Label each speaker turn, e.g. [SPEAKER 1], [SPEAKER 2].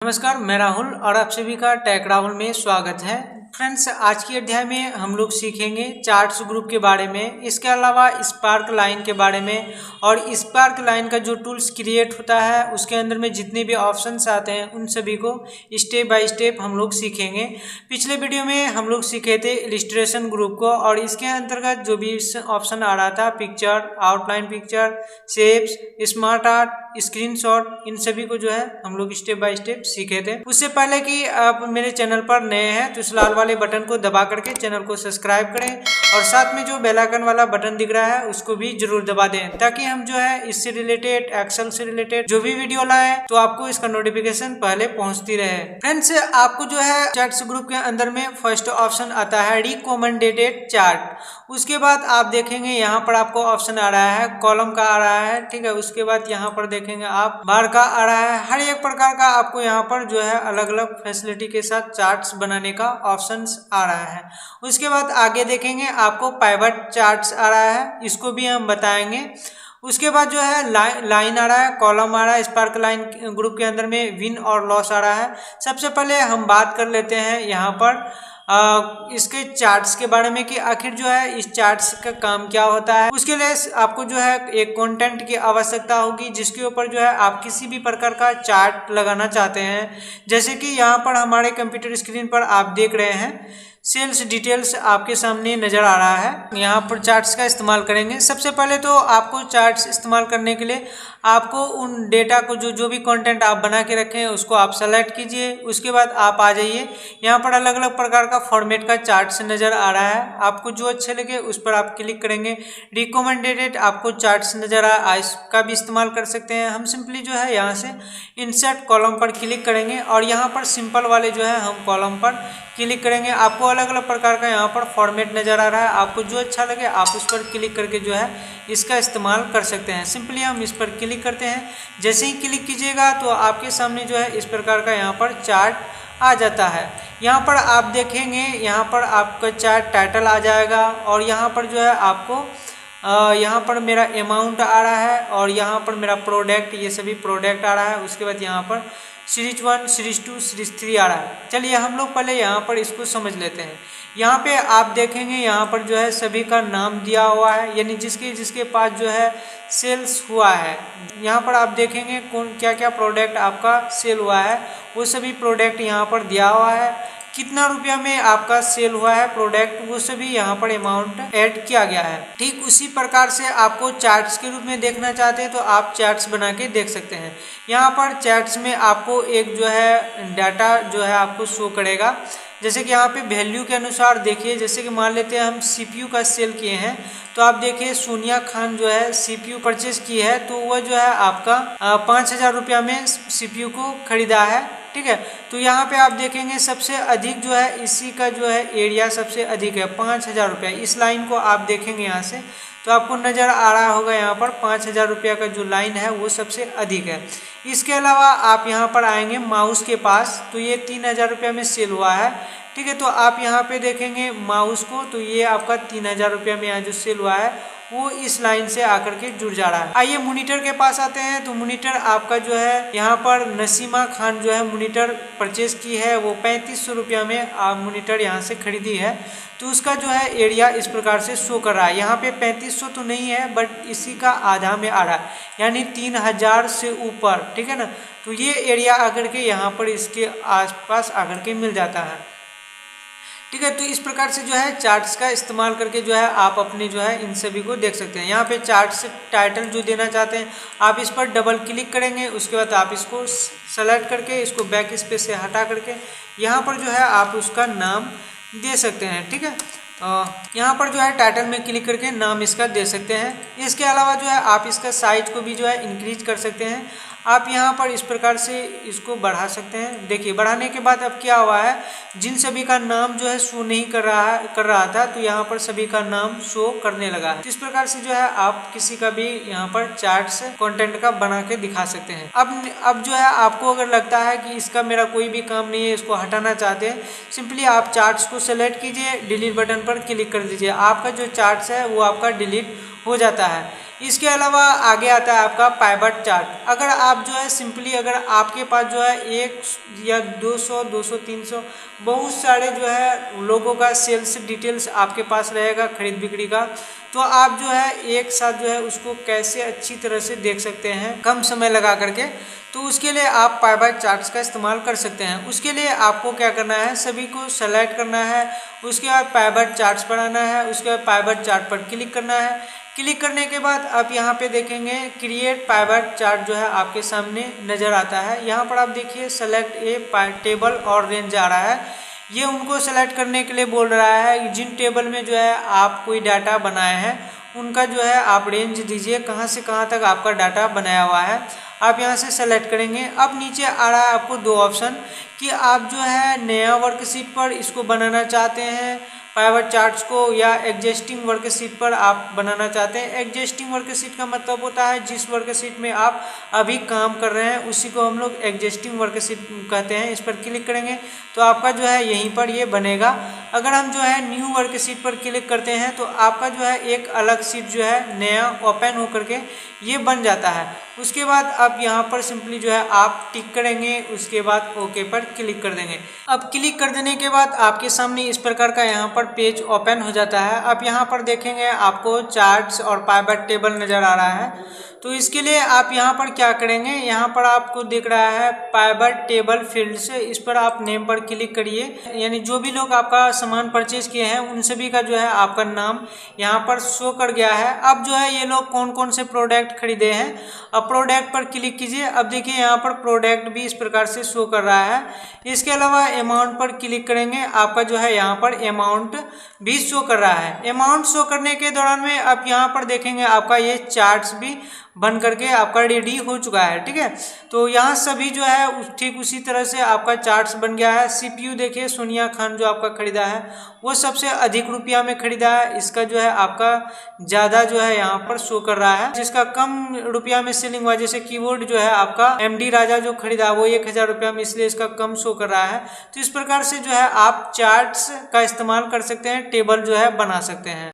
[SPEAKER 1] नमस्कार, मैं राहुल और आप सभी का टेक राहुल में स्वागत है। फ्रेंड्स, आज की अध्याय में हम लोग सीखेंगे चार्ट्स ग्रुप के बारे में, इसके अलावा स्पार्क लाइन के बारे में। और स्पार्क लाइन का जो टूल्स क्रिएट होता है उसके अंदर में जितने भी ऑप्शंस आते हैं उन सभी को स्टेप बाय स्टेप हम लोग सीखेंगे। पिछले वीडियो में हम लोग सीखे थे इलिस्ट्रेशन ग्रुप को, और इसके अंतर्गत जो भी ऑप्शन आ रहा था, picture, outline picture, shapes, smart art, screenshot, इन सभी को जो है हम लोग स्टेप बाय स्टेप सीखे थे। उससे पहले कि आप मेरे चैनल पर नए हैं तो इस लाल वाले बटन को दबा करके चैनल को सब्सक्राइब करें, और साथ में जो बेल आइकन वाला बटन दिख रहा है उसको भी जरूर दबा दें, ताकि हम जो है इससे रिलेटेड, एक्सेल से रिलेटेड जो भी वीडियो लाए तो आपको इसका नोटिफिकेशन पहले पहुंचती रहे। फ्रेंड्स, आपको जो है चार्ट्स ग्रुप के अंदर में फर्स्ट ऑप्शन आता है रिकमेंडेड चार्ट। उसके बाद आप देखेंगे यहाँ पर आपको ऑप्शन आ रहा है कॉलम का आ रहा है, ठीक है। उसके बाद यहाँ पर देखेंगे आप बार का आ रहा है। हर एक प्रकार का आपको यहाँ पर जो है अलग अलग फैसिलिटी के साथ चार्ट्स बनाने का ऑप्शंस आ रहा है। उसके बाद आगे देखेंगे आपको पाइवट चार्ट्स आ रहा है, इसको भी हम बताएंगे। उसके बाद जो है लाइन आ रहा है, कॉलम आ रहा है। स्पार्क लाइन ग्रुप के अंदर में विन और लॉस आ रहा है। सबसे पहले हम बात कर लेते हैं यहाँ पर इसके चार्ट्स के बारे में कि आखिर जो है इस चार्ट्स का काम क्या होता है। उसके लिए आपको जो है एक कंटेंट की आवश्यकता होगी, जिसके ऊपर जो है आप किसी भी प्रकार का चार्ट लगाना चाहते हैं। जैसे कि यहाँ पर हमारे कंप्यूटर स्क्रीन पर आप देख रहे हैं सेल्स डिटेल्स आपके सामने नजर आ रहा है। यहाँ पर चार्ट्स का इस्तेमाल करेंगे। सबसे पहले तो आपको चार्ट्स इस्तेमाल करने के लिए आपको उन डेटा को जो भी कंटेंट आप बना के रखे हैं उसको आप सेलेक्ट कीजिए। उसके बाद आप आ जाइए, यहाँ पर अलग अलग प्रकार का फॉर्मेट का चार्ट्स नज़र आ रहा है। आपको जो अच्छे लगे उस पर आप क्लिक करेंगे। रिकमेंडेड आपको चार्ट्स नज़र आ, इसका भी इस्तेमाल कर सकते हैं। हम सिंपली जो है यहाँ से इंसर्ट कॉलम पर क्लिक करेंगे, और यहाँ पर सिंपल वाले जो है हम कॉलम पर क्लिक करेंगे। आपको अलग अलग प्रकार का यहाँ पर फॉर्मेट नज़र आ रहा है। आपको जो अच्छा लगे आप उस पर क्लिक करके जो है इसका इस्तेमाल कर सकते हैं। सिंपली हम इस पर क्लिक करते हैं। जैसे ही क्लिक कीजिएगा तो आपके सामने जो है इस प्रकार का यहाँ पर चार्ट आ जाता है। यहाँ पर आप देखेंगे, यहाँ पर आपका चार्ट टाइटल आ जाएगा, और यहाँ पर जो है आपको यहाँ पर मेरा अमाउंट आ रहा है, और यहाँ पर मेरा प्रोडक्ट, ये सभी प्रोडक्ट आ रहा है। उसके बाद यहाँ पर सीरीज 1, सीरीज 2, सीरीज 3 आ रहा है। चलिए हम लोग पहले यहाँ पर इसको समझ लेते हैं। यहाँ पे आप देखेंगे यहाँ पर जो है सभी का नाम दिया हुआ है, यानी जिसके पास जो है सेल्स हुआ है। यहाँ पर आप देखेंगे कौन क्या क्या प्रोडक्ट आपका सेल हुआ है, वो सभी प्रोडक्ट यहाँ पर दिया हुआ है। कितना रुपया में आपका सेल हुआ है प्रोडक्ट, वो सभी यहाँ पर अमाउंट ऐड किया गया है। ठीक उसी प्रकार से आपको चार्ट्स के रूप में देखना चाहते हैं तो आप चार्ट्स बना के देख सकते हैं। यहाँ पर चार्ट्स में आपको एक जो है डाटा जो है आपको शो करेगा। जैसे कि यहाँ पे वैल्यू के अनुसार देखिए, जैसे कि मान लेते हैं हम सीपीयू का सेल किए हैं, तो आप देखिए सोनिया खान जो है सीपीयू परचेज की है, तो वह जो है आपका 5,000 रुपया में सीपीयू को खरीदा है। ठीक है, तो यहाँ पे आप देखेंगे सबसे अधिक जो है इसी का जो है एरिया सबसे अधिक है, 5,000 रुपया। इस लाइन को आप देखेंगे यहाँ से तो आपको नज़र आ रहा होगा यहाँ पर 5,000 रुपया का जो लाइन है वो सबसे अधिक है। इसके अलावा आप यहाँ पर आएंगे माउस के पास, तो ये 3,000 रुपया में सेल हुआ है। ठीक है, तो आप यहाँ पे देखेंगे माउस को, तो ये आपका 3,000 रुपया में यहाँ जो सेल हुआ है वो इस लाइन से आकर के जुड़ जा रहा है। आइए मॉनिटर के पास आते हैं। तो मॉनिटर आपका जो है यहाँ पर नसीमा खान जो है मॉनिटर परचेज की है, वो 3,500 रुपया में आप मॉनिटर यहाँ से खरीदी है। तो उसका जो है एरिया इस प्रकार से शो कर रहा है। यहाँ पे 3,500 तो नहीं है, बट इसी का आधा में आ रहा है, यानी 3,000 से ऊपर। ठीक है ना, तो ये एरिया आकर के यहाँ पर इसके आसपास आकर के मिल जाता है। ठीक है, तो इस प्रकार से जो है चार्ट्स का इस्तेमाल करके जो है आप अपने जो है इन सभी को देख सकते हैं। यहाँ पे चार्ट से टाइटल जो देना चाहते हैं आप इस पर डबल क्लिक करेंगे। उसके बाद आप इसको सेलेक्ट करके इसको बैक स्पेस से हटा करके यहाँ पर जो है आप उसका नाम दे सकते हैं। ठीक है, यहाँ पर जो है टाइटल में क्लिक करके नाम इसका दे सकते हैं। इसके अलावा जो है आप इसका साइज को भी जो है इंक्रीज कर सकते हैं। आप यहाँ पर इस प्रकार से इसको बढ़ा सकते हैं। देखिए बढ़ाने के बाद अब क्या हुआ है, जिन सभी का नाम जो है शो नहीं कर रहा था, तो यहाँ पर सभी का नाम शो करने लगा है। इस प्रकार से जो है आप किसी का भी यहाँ पर चार्ट्स कंटेंट का बना के दिखा सकते हैं। अब जो है आपको अगर लगता है कि इसका मेरा कोई भी काम नहीं है, इसको हटाना चाहते हैं, सिंपली आप चार्ट्स को सेलेक्ट कीजिए, डिलीट बटन पर क्लिक कर दीजिए। आपका जो चार्ट्स है वो आपका डिलीट हो जाता है। इसके अलावा आगे आता है आपका पाइवट चार्ट। अगर आप जो है सिंपली अगर आपके पास जो है 1 या 200, 200, 300 बहुत सारे जो है लोगों का सेल्स डिटेल्स आपके पास रहेगा खरीद बिक्री का, तो आप जो है एक साथ जो है उसको कैसे अच्छी तरह से देख सकते हैं कम समय लगा करके। तो उसके लिए आप पाइवट चार्ट्स का इस्तेमाल कर सकते हैं। उसके लिए आपको क्या करना है, सभी को सेलेक्ट करना है, उसके बाद पाइवट चार्ट्स पर आना है, उसके बाद पाइवट चार्ट पर क्लिक करना है। क्लिक करने के बाद आप यहाँ पे देखेंगे क्रिएट पाइवट चार्ट जो है आपके सामने नज़र आता है। यहाँ पर आप देखिए सेलेक्ट ए टेबल और रेंज आ रहा है। ये उनको सेलेक्ट करने के लिए बोल रहा है जिन टेबल में जो है आप कोई डाटा बनाए हैं उनका जो है आप रेंज दीजिए, कहाँ से कहाँ तक आपका डाटा बनाया हुआ है। आप यहाँ से सेलेक्ट करेंगे। अब नीचे आ रहा है आपको 2 ऑप्शन कि आप जो है नया वर्कशीट पर इसको बनाना चाहते हैं पाइवट चार्ट्स को, या एग्जिस्टिंग वर्कशीट पर आप बनाना चाहते हैं। एग्जिस्टिंग वर्कशीट का मतलब होता है जिस वर्कशीट में आप अभी काम कर रहे हैं उसी को हम लोग एग्जिस्टिंग वर्कशीट कहते हैं। इस पर क्लिक करेंगे तो आपका जो है यहीं पर ये बनेगा। अगर हम जो है न्यू वर्कशीट पर क्लिक करते हैं तो आपका जो है एक अलग शीट जो है नया ओपन होकर के ये बन जाता है। उसके बाद आप यहाँ पर सिंपली जो है आप टिक करेंगे, उसके बाद ओके पर क्लिक कर देंगे। अब क्लिक कर देने के बाद आपके सामने इस प्रकार का यहाँ पर पेज ओपन हो जाता है। आप यहाँ पर देखेंगे आपको चार्ट्स और पाइवट टेबल नज़र आ रहा है। तो इसके लिए आप यहाँ पर क्या करेंगे, यहाँ पर आपको दिख रहा है पाइवट टेबल फील्ड से, इस पर आप नेम पर क्लिक करिए। यानी जो भी लोग आपका सामान परचेज किए हैं उन सभी का जो है आपका नाम यहाँ पर शो कर गया है। अब जो है ये लोग कौन कौन से प्रोडक्ट खरीदे हैं, अब प्रोडक्ट पर क्लिक कीजिए। अब देखिए यहाँ पर प्रोडक्ट भी इस प्रकार से शो कर रहा है। इसके अलावा अमाउंट पर क्लिक करेंगे, आपका जो है यहाँ पर अमाउंट भी शो कर रहा है। अमाउंट शो करने के दौरान में आप यहाँ पर देखेंगे आपका ये चार्ट्स भी बन करके आपका रेडी हो चुका है। ठीक है, तो यहाँ सभी जो है ठीक उसी तरह से आपका चार्ट्स बन गया है। सीपीयू देखिए सोनिया खान जो आपका खरीदा है वो सबसे अधिक रुपया में खरीदा है, इसका जो है आपका ज़्यादा जो है यहाँ पर शो कर रहा है। जिसका कम रुपया में सेलिंग हुआ, जैसे कीबोर्ड जो है आपका एमडी राजा जो खरीदा वो 1000 रुपया में, इसलिए इसका कम शो कर रहा है। तो इस प्रकार से जो है आप चार्ट्स का इस्तेमाल कर सकते हैं, टेबल जो है बना सकते हैं।